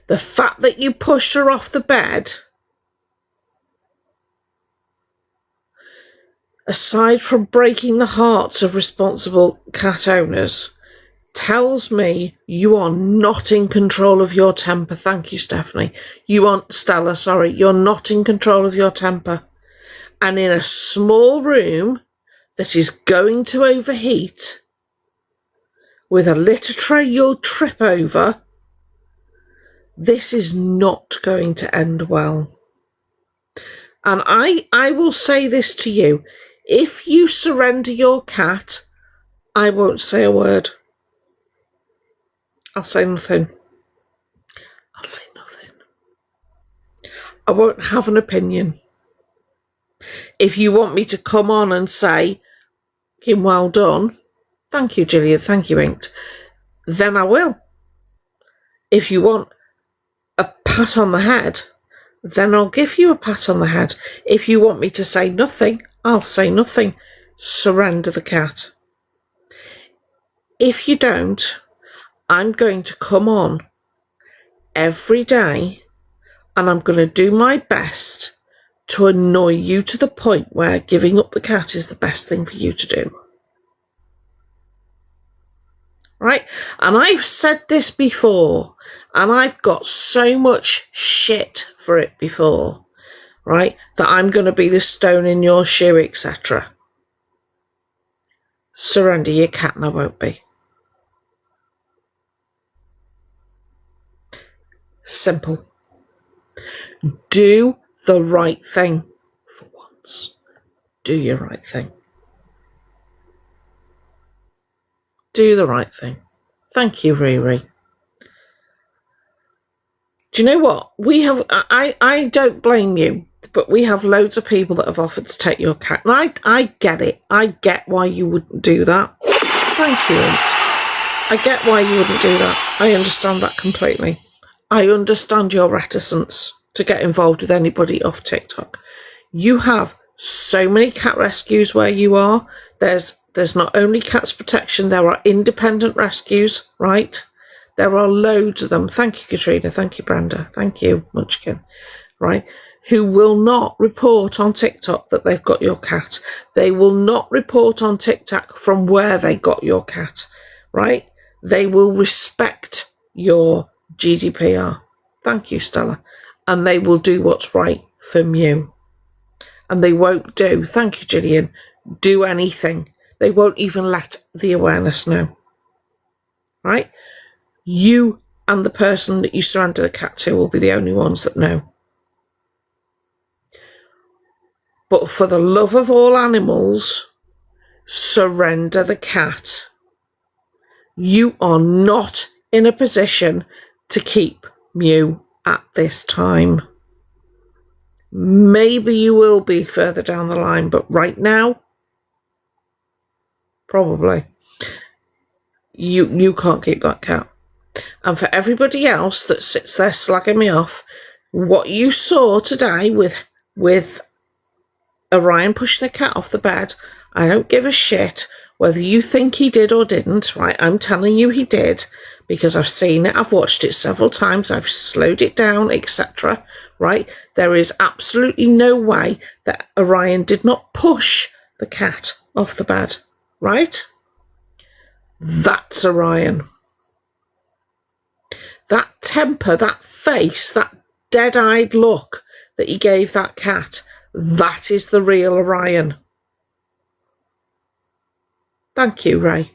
The fact that you pushed her off the bed, aside from breaking the hearts of responsible cat owners, tells me you are not in control of your temper. Thank you, Stephanie. Stella, sorry. You're not in control of your temper. And in a small room that is going to overheat, with a litter tray you'll trip over, this is not going to end well. And I will say this to you. If you surrender your cat, I won't say a word. I'll say nothing. I'll say nothing. I won't have an opinion. If you want me to come on and say, Kim, well done, thank you, Gillian, thank you, Inked, then I will. If you want a pat on the head, then I'll give you a pat on the head. If you want me to say nothing, I'll say nothing. Surrender the cat. If you don't, I'm going to come on every day and I'm going to do my best to annoy you to the point where giving up the cat is the best thing for you to do. Right? And I've said this before, and I've got so much shit for it before, right? That I'm going to be the stone in your shoe, etc. Surrender your cat and I won't be. Simple. Do the right thing for once. Do your right thing. Do the right thing. Thank you, Riri. Do you know what? I don't blame you, but we have loads of people that have offered to take your cat. And I get it. I get why you wouldn't do that. Thank you, Int. I get why you wouldn't do that. I understand that completely. I understand your reticence to get involved with anybody off TikTok. You have so many cat rescues where you are. There's not only Cats Protection, there are independent rescues, right? There are loads of them. Thank you, Katrina. Thank you, Brenda. Thank you, Munchkin. Right? Who will not report on TikTok that they've got your cat. They will not report on TikTok from where they got your cat. Right? They will respect your GDPR. Thank you, Stella. And they will do what's right for you. And they won't do, thank you, Gillian, do anything. They won't even let the awareness know. Right? You and the person that you surrender the cat to will be the only ones that know. But for the love of all animals, surrender the cat. You are not in a position to keep Mew at this time. Maybe you will be further down the line, but right now, probably. You can't keep that cat. And for everybody else that sits there slagging me off, what you saw today with Orion push the cat off the bed, I don't give a shit whether you think he did or didn't, right? I'm telling you he did, because I've seen it, I've watched it several times, I've slowed it down, etc. Right? There is absolutely no way that Orion did not push the cat off the bed, right? That's Orion. that temper, that face, that dead-eyed look that he gave that cat, that is the real Orion. Thank you, Ray.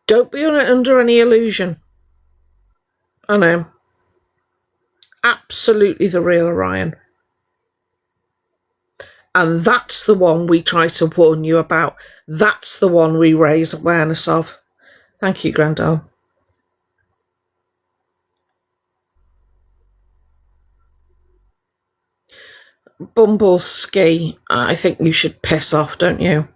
Don't be under any illusion. I know. Absolutely the real Orion. And that's the one we try to warn you about. That's the one we raise awareness of. Thank you, Grandal. Bumbleski, I think you should piss off, don't you?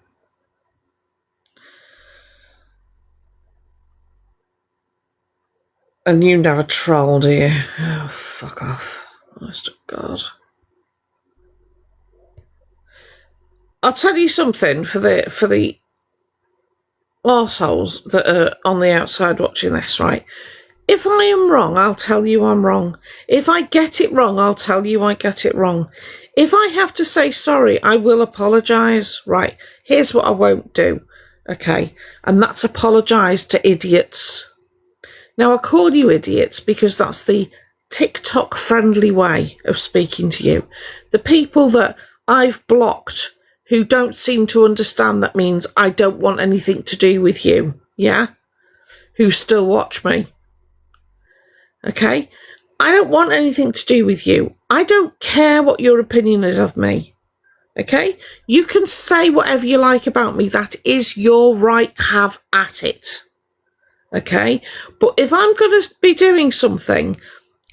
And you never troll, do you? Oh, fuck off. Honest to God. I'll tell you something for the arseholes that are on the outside watching this, right? If I am wrong, I'll tell you I'm wrong. If I get it wrong, I'll tell you I get it wrong. If I have to say sorry, I will apologise. Right, here's what I won't do, okay? And that's apologise to idiots. Now, I call you idiots because that's the TikTok-friendly way of speaking to you. The people that I've blocked who don't seem to understand that means I don't want anything to do with you, yeah? Who still watch me. Okay? I don't want anything to do with you. I don't care what your opinion is of me. Okay? You can say whatever you like about me. That is your right. Have at it. Okay? But if I'm going to be doing something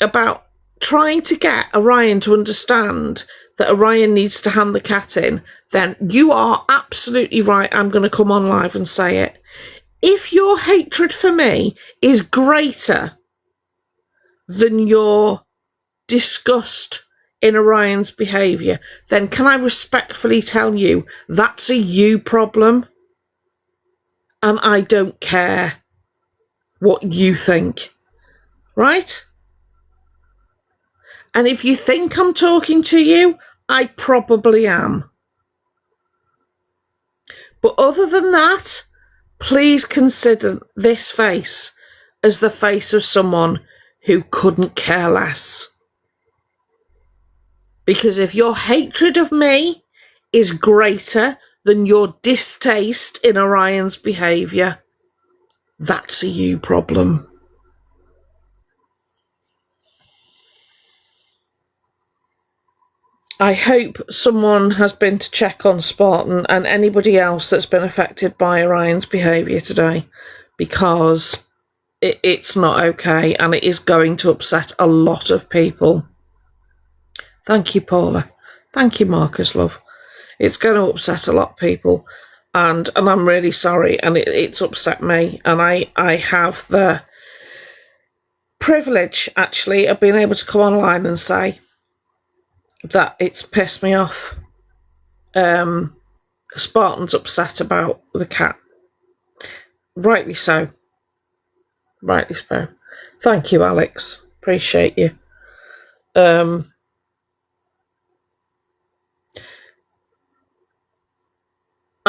about trying to get Orion to understand that Orion needs to hand the cat in, then you are absolutely right. I'm going to come on live and say it. If your hatred for me is greater than your disgust in Orion's behaviour, then can I respectfully tell you that's a you problem? And I don't care what you think, right? And if you think I'm talking to you, I probably am. But other than that, please consider this face as the face of someone who couldn't care less. Because if your hatred of me is greater than your distaste in Orion's behaviour, that's a you problem. I hope someone has been to check on Spartan and anybody else that's been affected by Orion's behaviour today, because it's not okay and it is going to upset a lot of people. Thank you, Paula. Thank you, Marcus, love. It's going to upset a lot of people, and I'm really sorry, and it's upset me, and I have the privilege, actually, of being able to come online and say that it's pissed me off. Spartan's upset about the cat. Rightly so. Rightly so. Thank you, Alex. Appreciate you. I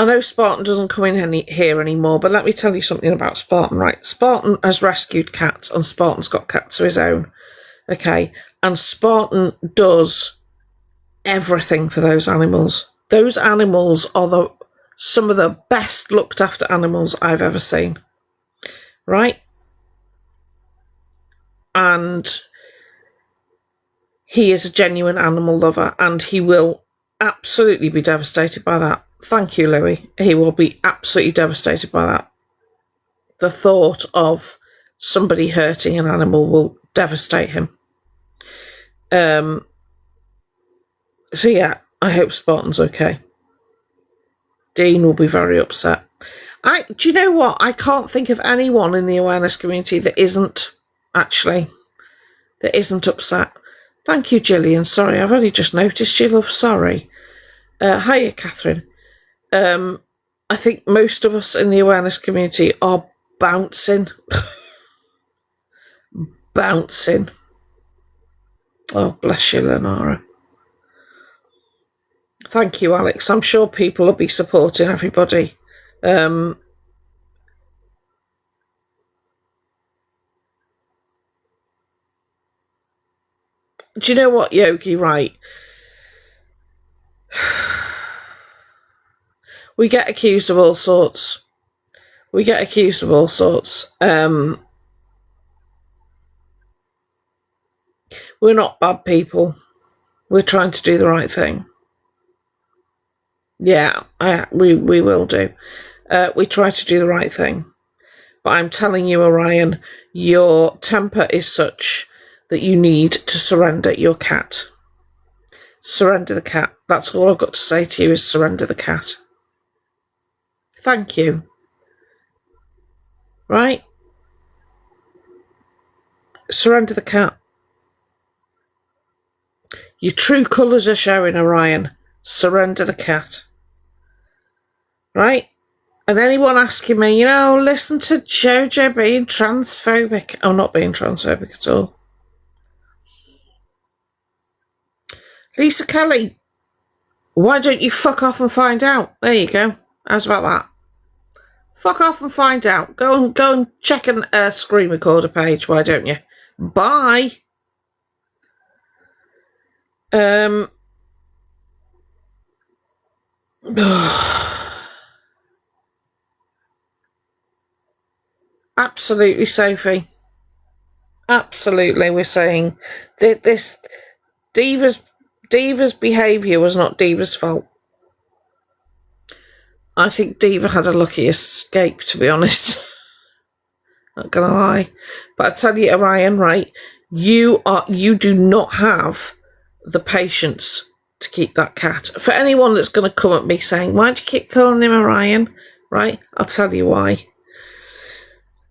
know Spartan doesn't come in here anymore, but let me tell you something about Spartan, right? Spartan has rescued cats, and Spartan's got cats of his own, okay? And Spartan does everything for those animals. Those animals are some of the best looked after animals I've ever seen, right? And he is a genuine animal lover, and he will absolutely be devastated by that. Thank you, Louis. He will be absolutely devastated by that. The thought of somebody hurting an animal will devastate him. So yeah, I hope Spartan's okay. Dean will be very upset. Do you know what? I can't think of anyone in the awareness community that isn't upset. Thank you, Gillian. Sorry, I've only just noticed you, love. Sorry. Hiya, Catherine. I think most of us in the awareness community are bouncing. Bouncing. Oh, bless you, Lenara. Thank you, Alex. I'm sure people will be supporting everybody. Do you know what, Yogi? Right. We get accused of all sorts. We're not bad people. We're trying to do the right thing. Yeah, we will do. We try to do the right thing. But I'm telling you, Orion, your temper is such that you need to surrender your cat. Surrender the cat. That's all I've got to say to you is surrender the cat. Thank you. Right? Surrender the cat. Your true colours are showing, Orion. Surrender the cat. Right? And anyone asking me, listen to Jojo being transphobic. I'm not being transphobic at all. Lisa Kelly, why don't you fuck off and find out? There you go. How's about that? Fuck off and find out. Go and check a screen recorder page. Why don't you? Bye. Absolutely, Sophie. Absolutely, we're saying that this Diva's behaviour was not Diva's fault. I think Diva had a lucky escape, to be honest. Not gonna lie. But I tell you, Orion, right, you do not have the patience to keep that cat. For anyone that's going to come at me saying, why do you keep calling him Orion? Right, I'll tell you why.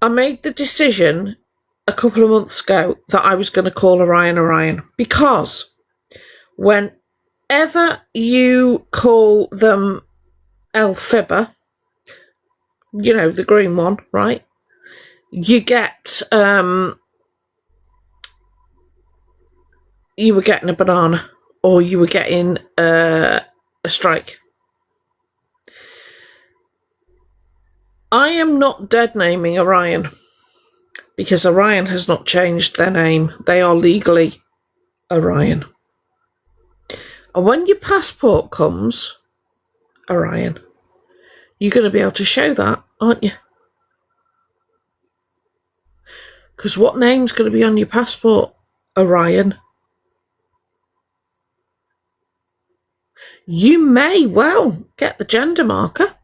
I made the decision a couple of months ago that I was going to call Orion because whenever you call them Elphaba, the green one, right, you get you were getting a banana or you were getting a strike. I am not dead naming Orion because Orion has not changed their name. They are legally Orion. And when your passport comes, Orion, you're going to be able to show that, aren't you? Because what name's going to be on your passport? Orion. You may well get the gender marker.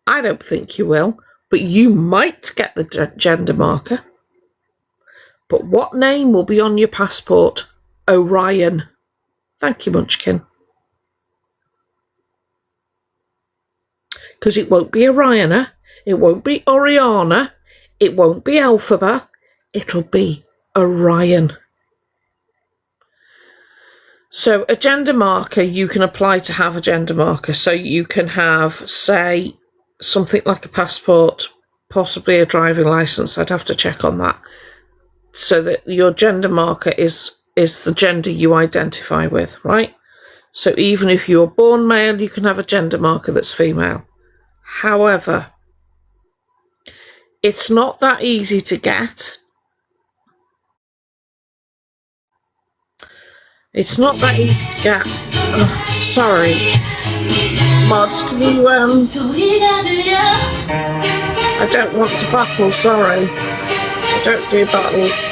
I don't think you will, but you might get the gender marker. But what name will be on your passport? Orion. Thank you, Munchkin. Because it won't be Oriana, it won't be Oriana, it won't be Elphaba, it'll be Orion. So a gender marker, you can apply to have a gender marker. So you can have, say, something like a passport, possibly a driving licence. I'd have to check on that. So that your gender marker is the gender you identify with, right? So even if you're born male, you can have a gender marker that's female. However, it's not that easy to get. It's not that easy to get. Oh, sorry. Mods, can you, I don't want to battle, sorry. I don't do battles.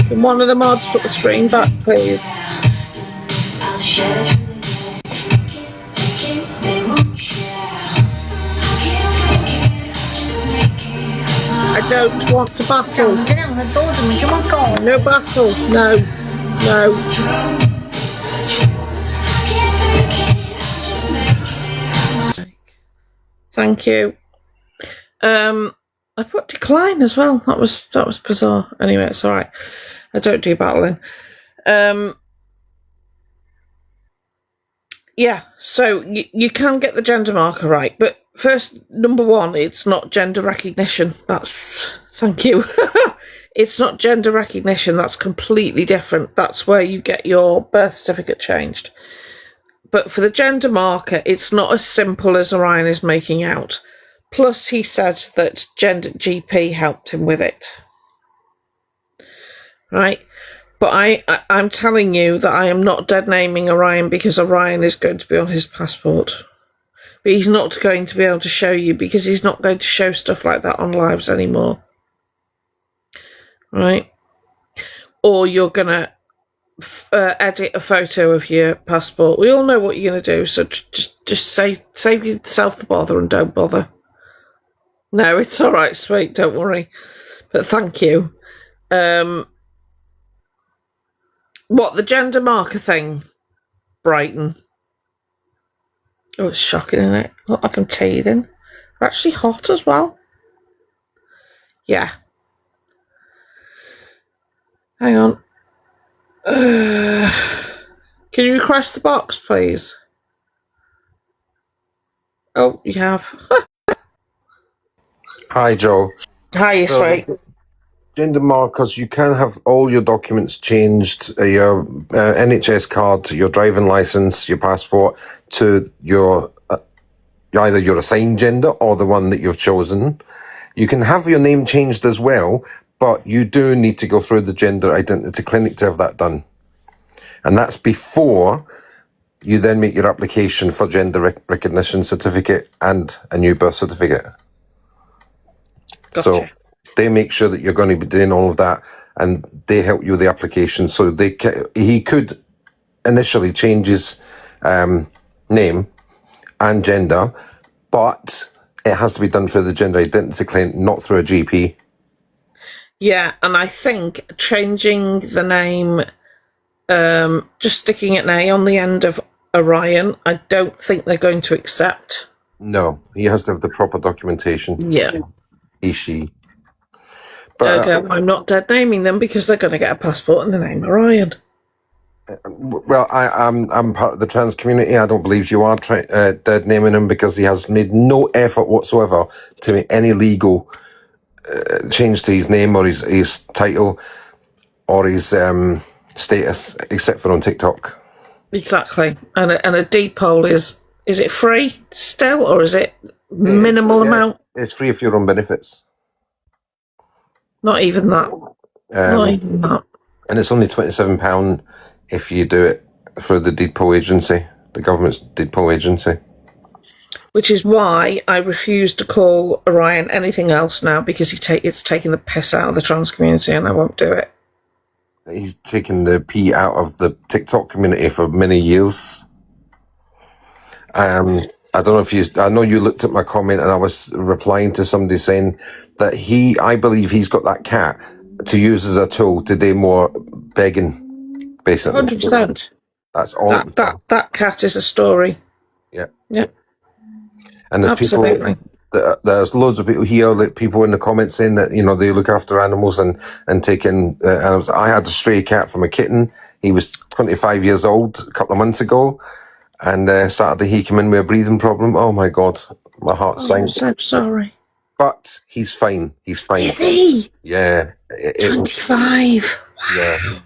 Can one of the mods put the screen back, please? I don't want to battle. No battle. No. Thank you. I put decline as well. That was bizarre. Anyway, it's all right. I don't do battling. Yeah, so you can get the gender marker right, but first, number one, it's not gender recognition. Thank you. It's not gender recognition. That's completely different. That's where you get your birth certificate changed. But for the gender marker, it's not as simple as Orion is making out. Plus, he says that Gender GP helped him with it. Right? But I'm telling you that I am not dead naming Orion because Orion is going to be on his passport. But he's not going to be able to show you because he's not going to show stuff like that on lives anymore. Right? Or you're going to edit a photo of your passport. We all know what you're going to do, so just save yourself the bother and don't bother. No, it's all right, sweet, don't worry. But thank you. What, the gender marker thing, Brighton? Oh, it's shocking, isn't it? Look like I'm teething. They're actually hot as well. Yeah. Hang on. Can you request the box, please? Oh, you have. Hi, Joe. Hi, sweet. Gender markers, you can have all your documents changed, your NHS card, your driving licence, your passport, to your either your assigned gender or the one that you've chosen. You can have your name changed as well, but you do need to go through the gender identity clinic to have that done. And that's before you then make your application for gender recognition certificate and a new birth certificate. Gotcha. So they make sure that you're going to be doing all of that, and they help you with the application. So he could initially change his name and gender, but it has to be done through the gender identity clinic, not through a GP. Yeah, and I think changing the name, just sticking an A on the end of Orion, I don't think they're going to accept. No, he has to have the proper documentation. Yeah. He, she. But, okay, I'm not dead naming them because they're going to get a passport in the name Orion. Well, I'm part of the trans community. I don't believe you are dead naming him because he has made no effort whatsoever to make any legal change to his name or his title or his status, except for on TikTok. Exactly. And a deed poll is it free still, or is it minimal amount? It's free if you're on benefits. Not even that. Not even that. And it's only £27 if you do it through the deed poll agency, the government's deed poll agency. Which is why I refuse to call Orion anything else now, because it's taking the piss out of the trans community, and I won't do it. He's taken the pee out of the TikTok community for many years. I don't know if I know you looked at my comment and I was replying to somebody saying that I believe he's got that cat to use as a tool to do more begging, basically. 100%. That's all. That cat is a story. Yeah. Yep. And there's absolutely. There's loads of people here, like people in the comments saying that, you know, they look after animals and taking animals. I had a stray cat from a kitten. He was 25 years old a couple of months ago. And Saturday he came in with a breathing problem. Oh my God, my heart sank. I'm so sorry. But he's fine. He's fine. Is he? Yeah. 25. Wow. Yeah.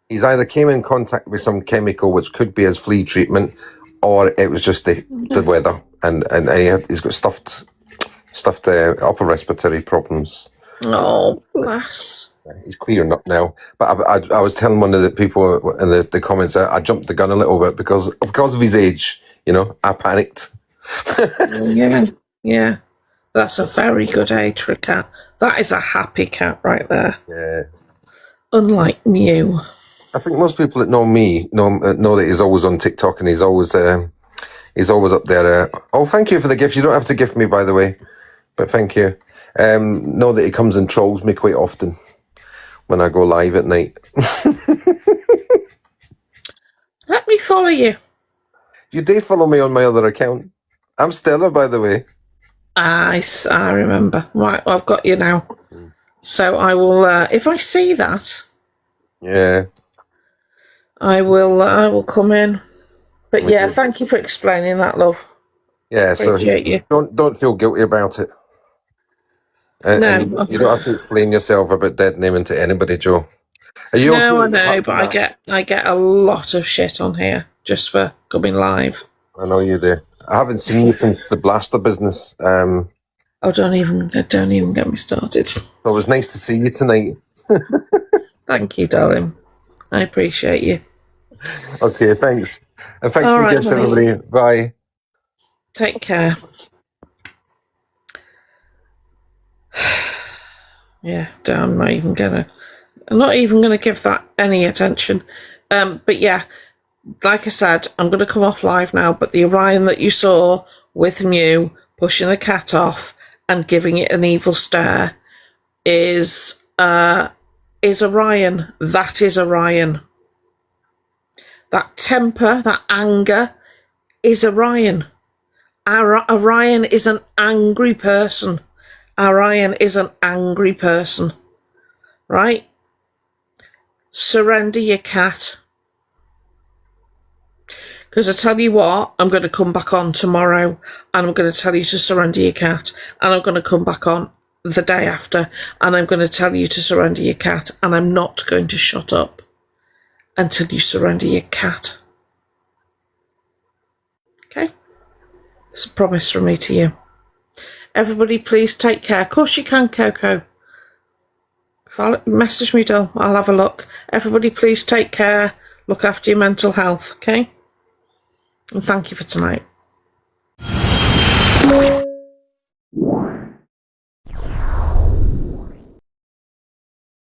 He's either came in contact with some chemical, which could be his flea treatment, or it was just the weather. And he's got stuffed upper respiratory problems. Oh, bless. He's clearing up now. But I was telling one of the people in the comments that I jumped the gun a little bit because of his age. You know, I panicked. Yeah. That's a very good age for a cat. That is a happy cat right there. Yeah. Unlike Mew. I think most people that know me know that he's always on TikTok and he's always up there. Oh, thank you for the gift. You don't have to gift me, by the way, but thank you. Know that he comes and trolls me quite often when I go live at night. Let me follow you. You do follow me on my other account. I'm Stella, by the way. I remember. Right, well, I've got you now. So I will, if I see that, yeah, I will come in. But yeah, thank you for explaining that, love. Yeah, Appreciate you. Don't feel guilty about it. And No, you don't have to explain yourself about dead naming to anybody, Joe. Are you no, I okay? know, apart but from that? I get a lot of shit on here just for coming live. I know you do. I haven't seen you since the blaster business. Oh, don't even get me started. So it was nice to see you tonight. Thank you, darling. I appreciate you. Okay, thanks. And thanks All for the right, gifts, honey. everybody. Bye. Take care. Yeah, I'm not even gonna give that any attention. But yeah, like I said, I'm gonna come off live now. But the Orion that you saw with Mew pushing the cat off and giving it an evil stare is Orion. That is Orion. That temper, that anger is Orion. Orion is an angry person. Orion is an angry person. Right? Surrender your cat. Because I tell you what, I'm going to come back on tomorrow and I'm going to tell you to surrender your cat. And I'm going to come back on the day after and I'm going to tell you to surrender your cat. And I'm not going to shut up until you surrender your cat. Okay? It's a promise from me to you. Everybody, please take care. Of course you can, Coco. Message me, doll. I'll have a look. Everybody, please take care. Look after your mental health, okay? And thank you for tonight.